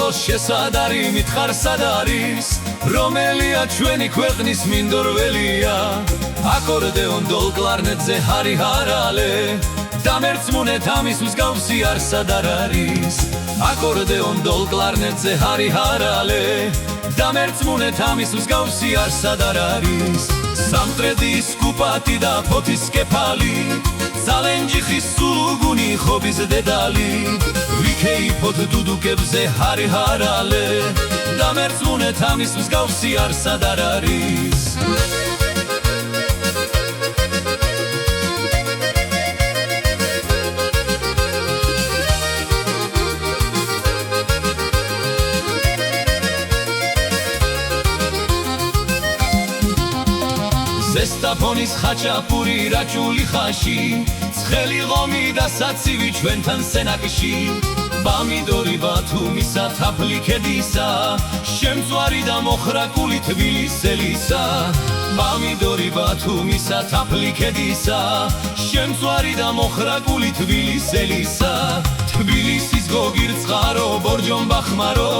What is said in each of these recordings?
საქართველოს შესადარი მითხარ სად არის რომელია ჩვენი ქვეყნის მინდორველია აკორდეონ დოლ კლარნეტზე ჰარი ჰარალე დამერწმუნეთ ამის მსგავსი არ სად არ არის აკორდეონ დოლ კლარნეტზე ჰარი ჰარალე დამერწმუნეთ ამის მსგავსი არ სად არ არის სამტრედის კუპატი და ფოთის კეფალი ზალენჯიხის სულუგუნი ხობის დედალი ვიქეიფოთ დუდუკებზე ჰარი ჰარალე დამერწმუნეთ ამის მსგავსი არ სად არ არის ზესტაფონის ხაჭაპური რაჭული ხაში ცხელი ღომი და საცივი ჩვენთან სენაკში პამიდორი ბათუმისა თაფლი ქედისა შემწვარი და მოხრაკული თბილისელისა პამიდორი ბათუმისა თაფლი ქედისა შემწვარი და მოხრაკული თბილისელისა თბილისის გოგირწყარო ბორჯომბა ხმარო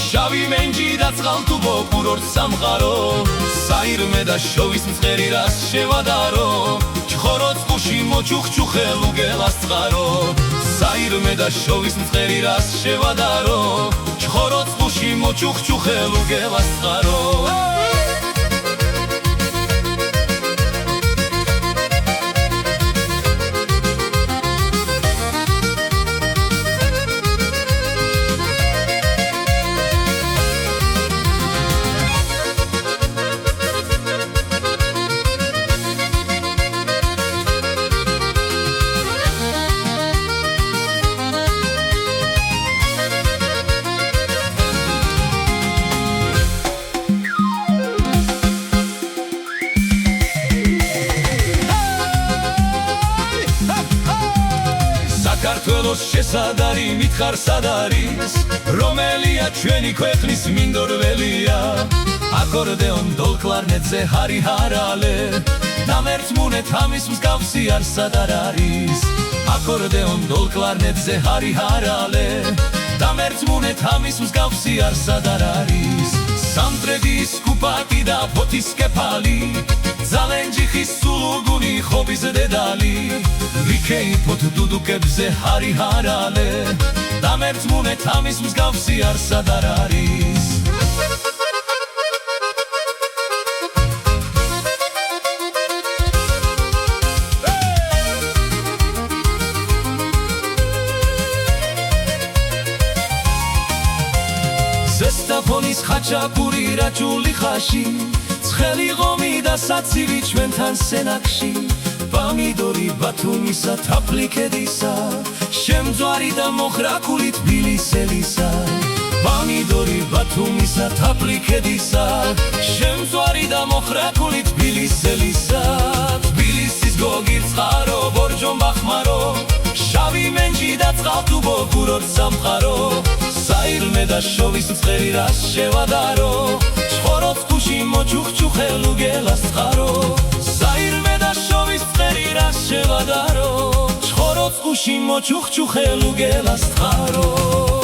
შავი მენჯი და წყალტუბო კურორტ სამყარო საირმე და შოვის მწყერი რას შევადარო ჩხოროწყუში მოჩუხჩუხელ უგელას წყარო საირმე და შოვის მწყერი რას შევადარო ჩხოროწყუში მოჩუხჩუხელ უგელას წყარო საქართველოს შესადარი მითხარ სად არის რომელია ჩვენი ქვეყნის მინდორველია აკორდეონ დოლ კლარნეტზე ჰარი ჰარალე დამერწმუნეთ ამის მსგავსი არ სად არ არის აკორდეონ დოლ კლარნეტზე ჰარი ჰარალე დამერწმუნეთ ამის მსგავსი არ სად არ არის სამტრედის კუპატი და ფოთის კეფალი ზალენჯიხის სულუგუნი ხობის დედალი ვიქეიფოთ დუდუკებზე ჰარი ჰარალე დამერწმუნეთ ამის მსგავსი არ სად არ არის ზესტაფონის ხაჭაპური რაჭული ხაში ცხელი ღომი და საცივი ჩვენთან სენაკში პამიდორი ბათუმისა თაფლი ქედისა შემწვარი და მოხრაკული თბილისელისა პამიდორი ბათუმისა თაფლი ქედისა შემწვარი და მოხრაკული თბილისელისა თბილისის გოგირწყარო ბორჯომბა ხმარო შავი მენჯი და წყალტუბო კურორტ სამყარო საირმე და შოვის მწყერი რას შევადარო ჩხოროწყუში მოჩუხჩუხელ უგელას წყარო საირმე და შოვის მწყერი რას შევადარო ჩხოროწყუში მოჩუხჩუხელ უგელას წყარო